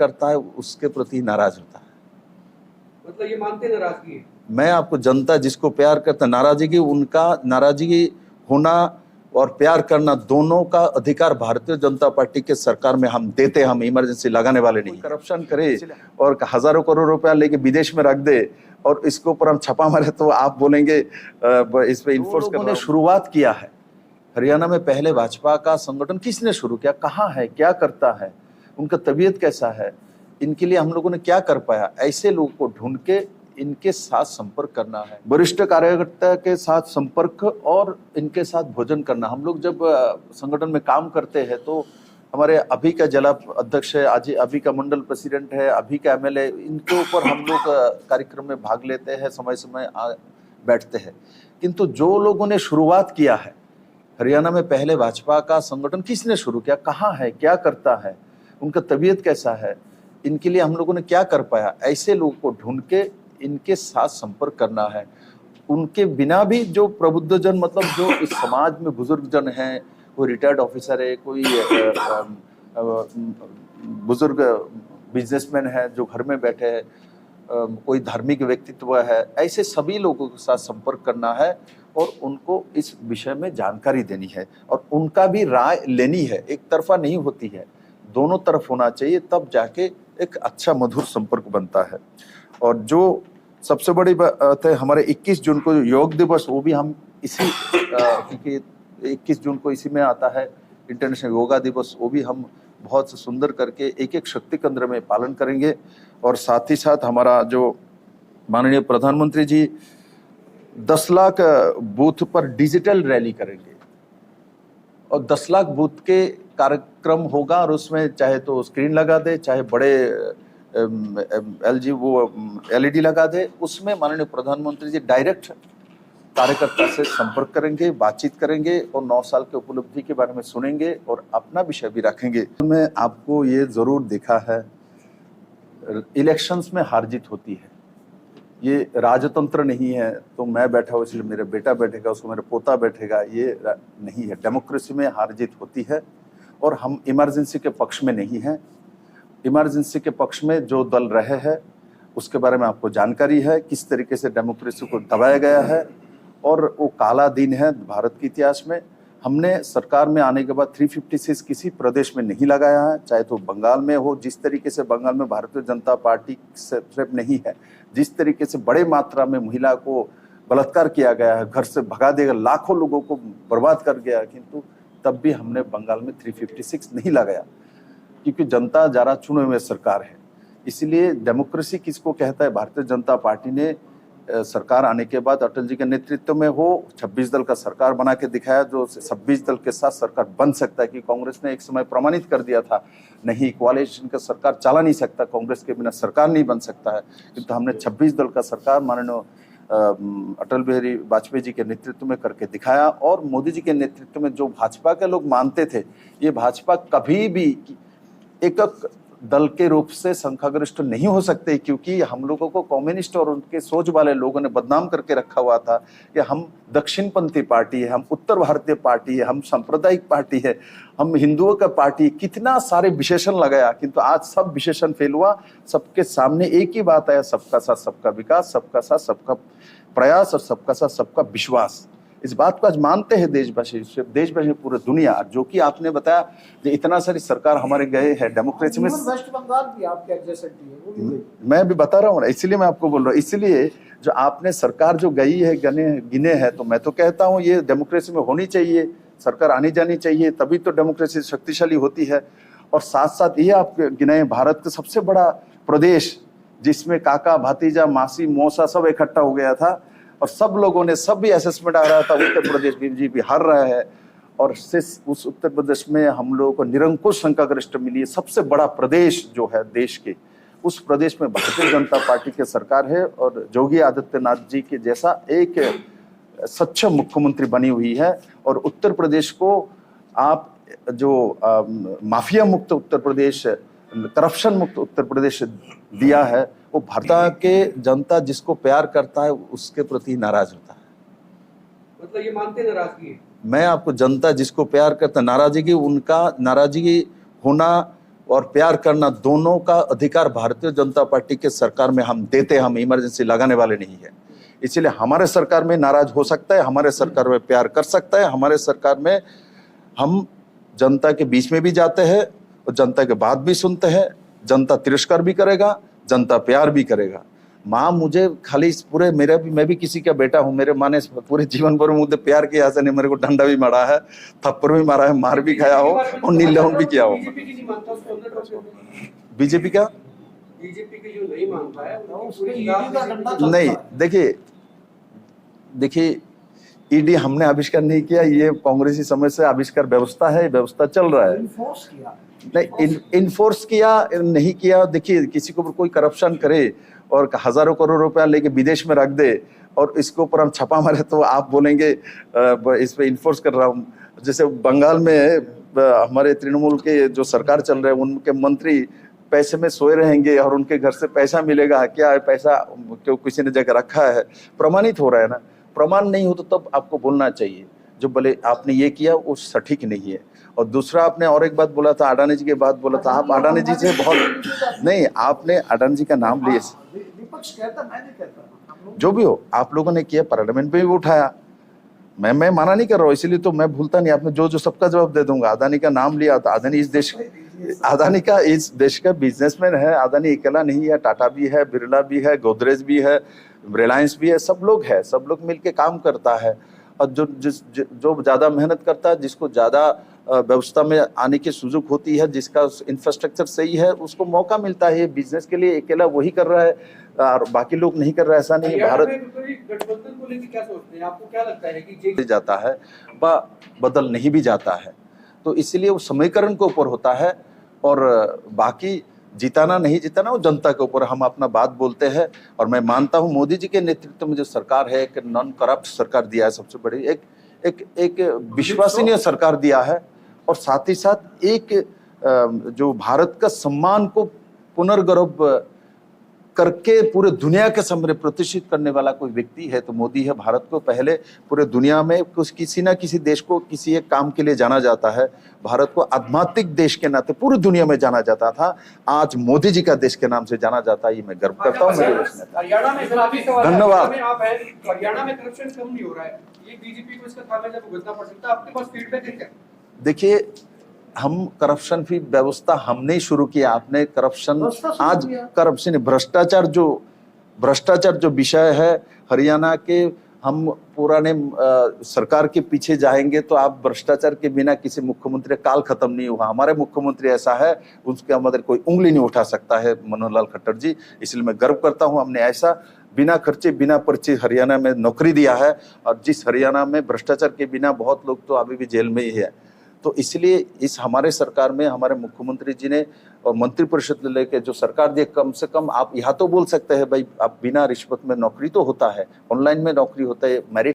करता है उसके प्रति नाराज होता है। मतलब ये मानते नाराजगी है? मैं आपको जनता जिसको प्यार करता है, नाराजगी उनका, नाराजगी होना और प्यार करना दोनों का अधिकार भारतीय जनता पार्टी के सरकार में हम देते हैं। हम इमरजेंसी लगाने वाले नहीं। करप्शन करे और हजारों करोड़ रुपया लेके विदेश में रख दे और इसके ऊपर हम छापा मारे तो आप बोलेंगे इस पे इन्फोर्स करने शुरुआत किया है। हरियाणा में पहले भाजपा का संगठन किसने शुरू किया, कहाँ है, क्या करता है, उनका तबीयत कैसा है, इनके लिए हम लोगों ने क्या कर पाया, ऐसे लोगों को ढूंढ के इनके साथ संपर्क करना है, वरिष्ठ कार्यकर्ता के साथ संपर्क और इनके साथ भोजन करना। हम लोग जब संगठन में काम करते हैं तो हमारे अभी का जिला अध्यक्ष है, आज अभी का मंडल प्रेसिडेंट है, अभी का एमएलए, इनके ऊपर हम लोग कार्यक्रम में भाग लेते हैं, समय समय बैठते हैं। किंतु जो लोगों ने शुरुआत किया है, हरियाणा में पहले भाजपा का संगठन किसने शुरू किया, कहाँ है, क्या करता है, उनका तबीयत कैसा है, इनके लिए हम लोगों ने क्या कर पाया, ऐसे लोगों को ढूंढ के इनके साथ संपर्क करना है। उनके बिना भी जो प्रबुद्धजन, मतलब जो इस समाज में बुजुर्ग जन हैं, कोई रिटायर्ड ऑफिसर है, कोई बुजुर्ग बिजनेसमैन है जो घर में बैठे हैं, कोई धार्मिक व्यक्तित्व है, ऐसे सभी लोगों के साथ संपर्क करना है और उनको इस विषय में जानकारी देनी है और उनका भी राय लेनी है। एक तरफा नहीं होती है, दोनों तरफ होना चाहिए, तब जाके एक अच्छा मधुर संपर्क बनता है। और जो सबसे बड़ी बात है, हमारे 21 जून को योग दिवस, वो भी हम इसी क्योंकि 21 जून को इसी में आता है इंटरनेशनल योगा दिवस, वो भी हम बहुत सुंदर करके एक एक शक्ति केंद्र में पालन करेंगे। और साथ ही साथ हमारा जो माननीय प्रधानमंत्री जी 10 लाख बूथ पर डिजिटल रैली करेंगे और 10 लाख बूथ के कार्यक्रम होगा और उसमें चाहे तो स्क्रीन लगा दे, चाहे बड़े एलईडी लगा दे, उसमें माननीय प्रधानमंत्री जी डायरेक्ट कार्यकर्ता से संपर्क करेंगे, बातचीत करेंगे और 9 साल के उपलब्धि के बारे में सुनेंगे और अपना विषय भी रखेंगे। मैं आपको ये जरूर देखा है, इलेक्शंस में हार जीत होती है, ये राजतंत्र नहीं है तो मैं बैठा हूँ इसलिए मेरा बेटा बैठेगा, उसको मेरा पोता बैठेगा, ये नहीं है। डेमोक्रेसी में हार जीत होती है और हम इमरजेंसी के पक्ष में नहीं हैं। इमरजेंसी के पक्ष में जो दल रहे हैं उसके बारे में आपको जानकारी है, किस तरीके से डेमोक्रेसी को दबाया गया है और वो काला दिन है भारत के इतिहास में। हमने सरकार में आने के बाद 356 किसी प्रदेश में नहीं लगाया है, चाहे तो बंगाल में हो, जिस तरीके से बंगाल में भारतीय जनता पार्टी सिर्फ नहीं है, जिस तरीके से बड़े मात्रा में महिला को बलात्कार किया गया है, घर से भगा देगा, लाखों लोगों को बर्बाद कर गया, किंतु तब भी हमने बंगाल में 356 नहीं लगाया क्योंकि जनता जरा चुने हुए सरकार है। इसलिए डेमोक्रेसी किसको कहता है, भारतीय जनता पार्टी ने सरकार आने के बाद अटल जी के नेतृत्व में हो 26 दल का सरकार बना के दिखाया, जो 26 दल के साथ सरकार बन सकता है। कि कांग्रेस ने एक समय प्रमाणित कर दिया था, नहीं कोalition का सरकार चला नहीं सकता, कांग्रेस के बिना सरकार नहीं बन सकता है, किंतु हमने 26 दल का सरकार माननीय अटल बिहारी वाजपेयी जी के नेतृत्व में करके दिखाया। और मोदी जी के नेतृत्व में जो भाजपा के लोग मानते थे, ये भाजपा कभी भी एक दल के रूप से संख्यागरिष्ठ नहीं हो सकते, क्योंकि हम लोगों को कम्युनिस्ट और उनके सोच वाले लोगों ने बदनाम करके रखा हुआ था कि हम दक्षिणपंथी पार्टी है, हम उत्तर भारतीय पार्टी है, हम सांप्रदायिक पार्टी है, हम हिंदुओं का पार्टी है, कितना सारे विशेषण लगाया, किंतु आज सब विशेषण फेल हुआ। सबके सामने एक ही बात है, सबका साथ सबका विकास, सबका साथ सबका प्रयास और सबका साथ सबका विश्वास। इस बात को आज मानते हैं देशवासी, सिर्फ देशवासी पूरी दुनिया। जो कि आपने बताया कि इतना सारी सरकार हमारे गए हैं डेमोक्रेसी में, वेस्ट बंगाल भी आपके एडजेसेंट है, वो भी मैं भी बता रहा हूँ, इसलिए मैं आपको बोल रहा हूँ। इसलिए जो आपने सरकार जो गई है गिने है, तो मैं तो कहता हूँ ये डेमोक्रेसी में होनी चाहिए, सरकार आनी जानी चाहिए, तभी तो डेमोक्रेसी शक्तिशाली होती है। और साथ साथ ये आप गिनाए, भारत का सबसे बड़ा प्रदेश जिसमें काका भतीजा मासी मौसा सब इकट्ठा हो गया था और सब लोगों ने, सब भी असेसमेंट आ रहा था उत्तर प्रदेश बीजेपी हार रहा है, और उस उत्तर प्रदेश में हम लोगों को निरंकुश संख्यागरिष्ठ मिली है। सबसे बड़ा प्रदेश जो है देश के, उस प्रदेश में भारतीय जनता पार्टी की सरकार है और योगी आदित्यनाथ जी के जैसा एक सक्षम मुख्यमंत्री बनी हुई है। और उत्तर प्रदेश को आप जो माफिया मुक्त उत्तर प्रदेश, करप्शन मुक्त उत्तर प्रदेश दिया है, वो भारत के जनता जिसको प्यार करता है उसके प्रति नाराज होता है। मतलब ये मानते नाराजगी है? मैं आपको जनता जिसको प्यार करता है, नाराजगी उनका, नाराजगी होना और प्यार करना, दोनों का अधिकार भारतीय जनता पार्टी के सरकार में हम देते हैं। हम इमरजेंसी लगाने वाले नहीं है। इसलिए हमारे सरकार में नाराज हो सकता है, हमारे सरकार में प्यार कर सकता है, हमारे सरकार में हम जनता के बीच में भी जाते हैं और जनता के बात भी सुनते हैं। जनता तिरस्कार भी करेगा, जनता प्यार भी करेगा। माँ मुझे खाली इस पूरे मैं भी किसी का बेटा हूँ। मेरे माँ ने पूरे जीवन भर मुझे प्यार किया, ऐसा नहीं मेरे को डंडा भी मारा है, थप्पड़ भी मारा है, मार भी खाया हो और नील डाउन भी किया हो। बीजेपी की नहीं मानता उसको अंदर ट्रॉफी बीजेपी का बीजेपी की जो नहीं मानता है उसके ईडी का डंडा नहीं, देखिए ईडी हमने आविष्कार नहीं किया, ये कांग्रेसी समय से आविष्कार व्यवस्था है, व्यवस्था चल रहा है। इन्फोर्स किया नहीं, इन्फोर्स किया नहीं किया, देखिए किसी को कोई करप्शन करे और हजारों करोड़ रुपया लेके विदेश में रख दे और इसके ऊपर हम छापा मारे तो आप बोलेंगे इस पे इन्फोर्स कर रहा हूँ। जैसे बंगाल में हमारे तृणमूल के जो सरकार चल रहे हैं, उनके मंत्री पैसे में सोए रहेंगे और उनके घर से पैसा मिलेगा क्या है, पैसा क्यों किसी ने जगह रखा है, प्रमाणित हो रहा है ना। प्रमाण नहीं हो तो तब आपको बोलना चाहिए, जो बोले आपने ये किया वो सटीक नहीं है। और दूसरा आपने और एक बात बोला था, अडानी जी की बात बोला था। आप अडानी जी से बहुत नहीं, आपने अडानी जी का नाम लिए, विपक्ष कहता, मैं नहीं कहता, जो भी हो आप लोगों ने किया, पार्लियामेंट में भी उठाया। मैं माना नहीं कर रहा हूँ, इसीलिए तो मैं भूलता नहीं। आपने जो सबका जवाब दे दूंगा। अदानी का नाम लिया था, अदानी का इस देश का बिजनेसमैन है। अदानी अकेला नहीं है, टाटा भी है, बिरला भी है, गोदरेज भी है, रिलायंस भी है, सब लोग है, सब लोग मिलके काम करता है। और जो ज्यादा मेहनत करता है, जिसको ज्यादा व्यवस्था में आने की सुजुग होती है, जिसका इंफ्रास्ट्रक्चर सही है, उसको मौका मिलता है। ये बिजनेस के लिए अकेला वही कर रहा है और बाकी लोग नहीं कर रहा है, ऐसा नहीं है। भारत गठबंधन को लेकर क्या सोचते हैं? आपको क्या लगता है कि जाता है व बदल नहीं भी जाता है, तो इसलिए वो समीकरण के ऊपर होता है और बाकी जिताना नहीं जिताना वो जनता के ऊपर। हम अपना बात बोलते हैं और मैं मानता हूँ मोदी जी के नेतृत्व में जो सरकार है, एक नॉन करप्ट सरकार दिया है, सबसे बड़ी एक विश्वसनीय सरकार दिया है और साथ ही साथ एक जो भारत का सम्मान को पुनर्गौरव करके पूरे दुनिया के सामने प्रतिष्ठित करने वाला कोई व्यक्ति है तो मोदी है। भारत को पहले पूरे दुनिया में कुछ किसी ना किसी देश को किसी एक काम के लिए जाना जाता है, भारत को आध्यात्मिक देश के नाते पूरी दुनिया में जाना जाता था, आज मोदी जी का देश के नाम से जाना जाता है। ये मैं गर्व करता हूँ। हरियाणा में धन्यवाद। हरियाणा में करप्शन कम नहीं हो रहा है, ये बीजेपी को इसका खामियाजा भुगतना पड़ सकता है। आपके पास फीडबैक है क्या? देखिए, हम करप्शन की व्यवस्था हमने शुरू किया। आपने करप्शन आज करप्शन भ्रष्टाचार जो विषय है हरियाणा के, हम पुराने सरकार के पीछे जाएंगे तो आप भ्रष्टाचार के बिना किसी मुख्यमंत्री काल खत्म नहीं हुआ। हमारे मुख्यमंत्री ऐसा है, उसके अंदर कोई उंगली नहीं उठा सकता है, मनोहर लाल खट्टर जी। इसलिए मैं गर्व करता हूं, हमने ऐसा बिना खर्चे बिना पर्चे हरियाणा में नौकरी दिया है। और जिस हरियाणा में भ्रष्टाचार के बिना बहुत लोग तो अभी भी जेल में ही है, तो इसलिए इस हमारे सरकार में हमारे मुख्यमंत्री जी ने और मंत्रिपरिषद लेके जो सरकार दी, कम से कम आप यहाँ तो बोल सकते हैं भाई, आप बिना रिश्वत में नौकरी तो होता है, ऑनलाइन में नौकरी होता है, मेरिट